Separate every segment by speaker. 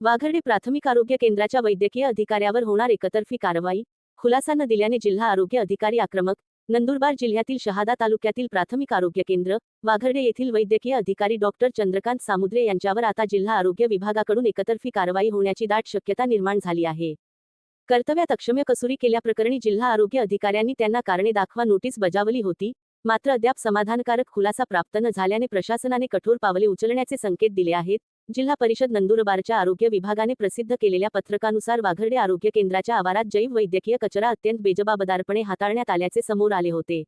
Speaker 1: वाघर्डे प्राथमिक आरोग्य केंद्राच्या वैद्यकीय अधिकाऱ्यावर होणार एकतर्फी कारवाई, खुलासा न दिल्याने जिल्हा आरोग्य अधिकारी आक्रमक. नंदुरबार जिल्ह्यातील शहादा तालुक्यातील प्राथमिक आरोग्य केंद्र वाघर्डे येथील वैद्यकीय अधिकारी डॉक्टर चंद्रकांत सामुद्रे यांच्यावर आता जिल्हा आरोग्य विभागाकडून एकतर्फी कारवाई होण्याची दाट शक्यता निर्माण झाली आहे. कर्तव्यात अक्षम्य कसुरी केल्याप्रकरणी जिल्हा आरोग्य अधिकाऱ्यांनी त्यांना कारणे दाखवा नोटीस बजावली होती. मात्र अद्याप समाधानकारक खुलासा प्राप्त न झाल्याने प्रशासनाने कठोर पावले उचलण्याचे संकेत दिले आहेत. जिल्हा परिषद नंदुरबारच्या आरोग्य विभागाने प्रसिद्ध केलेल्या पत्रकानुसार वाघर्डे आरोग्य केंद्राच्या आवारात जैव वैद्यकीय कचरा अत्यंत बेजबाबदारपणे हाताळण्यात आल्याचे समोर आले होते.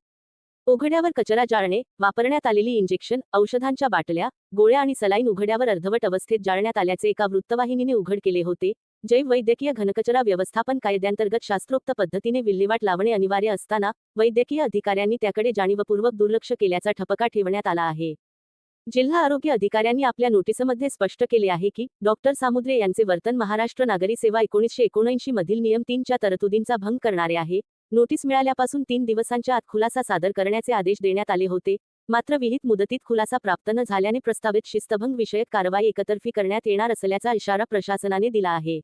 Speaker 1: उघड्यावर कचरा जाळणे, वापरण्यात आलेली इंजेक्शन, औषधांच्या बाटल्या, गोळ्या आणि सलाईन उघड्यावर अर्धवट अवस्थेत जाळण्यात आल्याचे एका वृत्तवाहिनीने उघड केले होते. जैव वैद्यकीय घनकचरा व्यवस्थापन कायद्यांतर्गत शास्त्रोक्त पद्धतीने विल्हेवाट लावणे अनिवार्य असताना वैद्यकीय अधिकाऱ्यांनी त्याकडे जाणीवपूर्वक दुर्लक्ष केल्याचा ठपका ठेवण्यात आला आहे. जिल्हा आरोग्य अधिकाऱ्यांनी आपल्या नोटीसमध्ये स्पष्ट केले आहे की डॉक्टर सामुद्रे यांचे वर्तन महाराष्ट्र नागरी सेवा 1979 मधील नियम 3 च्या तरतुदींचा भंग करणारे आहे. नोटीस मिळाल्यापासून 3 दिवसांच्या आत खुलासा सादर करण्याचे आदेश देण्यात आले होते. मात्र विहित मुदतीत खुलासा प्राप्त न झाल्याने प्रस्तावित शिस्तभंग विषयक कारवाई एकतर्फी करण्यात येणार असल्याचा इशारा प्रशासनाने दिला आहे.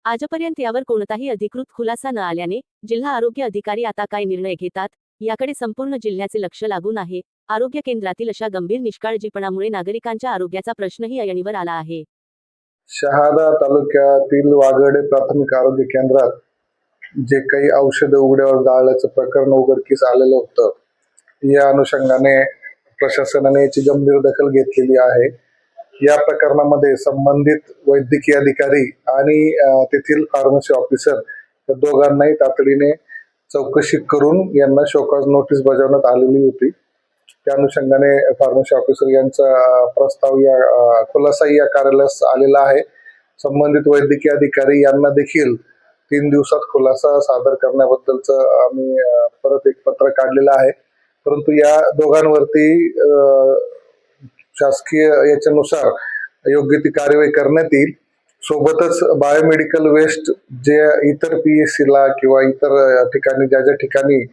Speaker 1: आजपर्यंत यावर कोणताही अधिकृत खुलासा न आल्याने जिल्हा आरोग्य अधिकारी आता काय निर्णय घेतात याकडे संपूर्ण जिल्ह्याचे लक्ष लागून आहे. आरोग्य केंद्रातील अशा गंभीर निष्काळजीपणामुळे नागरिकांच्या आरोग्याचा प्रश्नही ऐरणीवर आला आहे.
Speaker 2: शहादा तालुक्यातील वाघर्डे प्राथमिक आरोग्य केंद्रात जे काही औषध उघड्यावर जाळल्याचं प्रकरण उघडकीस आलेलं होतं, या अनुषंगाने प्रशासनाने याची गंभीर दखल घेतलेली आहे. या प्रकरणामध्ये संबंधित वैद्यकीय अधिकारी आणि तेथील फार्मसी ऑफिसर या दोघांनाही तातडीने चौकशी करून यांना शोकॉज नोटीस बजावण्यात आलेली होती. त्या अनुषंगाने फार्मसी ऑफिसर यांचा प्रस्ताव या खुलासा या कार्यालयास आलेला आहे. संबंधित वैद्यकीय अधिकारी यांना देखील 3 दिवसात खुलासा सादर करण्याबद्दलचं आम्ही परत एक पत्र काढलेलं आहे. परंतु या दोघांवरती शासकीय याच्यानुसार योग्य ती कार्यवाही करण्यात येईल. सोबतच बायोमेडिकल वेस्ट जे इतर PSCला किंवा इतर ठिकाणी ज्या ठिकाणी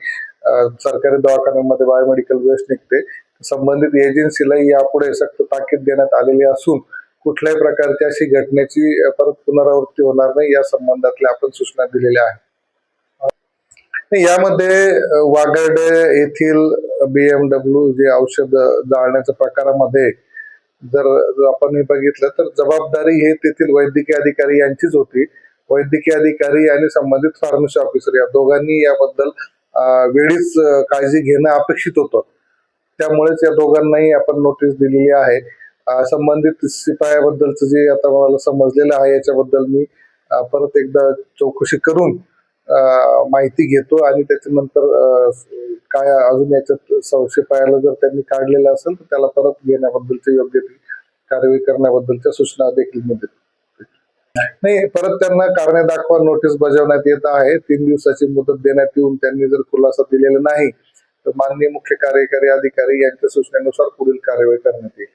Speaker 2: सरकारी दवाखान्यांमध्ये बायोमेडिकल वेस्ट निघते, संबंधित एजन्सीलाही यापुढे सक्त ताकीद देण्यात आलेली असून कुठल्याही प्रकारची अशी घटनेची परत पुनरावृत्ती होणार नाही या संबंधातल्या आपण सूचना दिलेल्या आहेत. यामध्ये वाघर्डे येथील BMW जे औषध जाळण्याच्या प्रकारामध्ये जर आपण बघितलं तर जबाबदारी हे तेथील वैद्यकीय अधिकारी यांचीच होती. वैद्यकीय अधिकारी आणि संबंधित फार्मसी ऑफिसर या दोघांनी याबद्दल वेळीच काळजी घेणं अपेक्षित होतं. त्यामुळेच या दोघांनाही आपण नोटीस दिलेली आहे. संबंधित शिपायाबद्दलचं जे आता मला समजलेलं आहे याच्याबद्दल मी परत एकदा चौकशी करून माहिती घेतो आणि त्याच्यानंतर काय अजून याच्यात शिपायाला जर त्यांनी काढलेलं असेल तर त्याला परत घेण्याबद्दलची योग्य ती कारवाई करण्याबद्दलच्या सूचना देखील मी देतो. नाही, परत त्यांना कारणे दाखवा नोटीस बजावण्यात येत आहे. 3 दिवसाची मुदत देण्यात येऊन त्यांनी जर खुलासा दिलेला नाही तर माननीय मुख्य कार्यकारी अधिकारी यांच्या सूचनेनुसार पुढील कार्यवाही करण्यात येईल.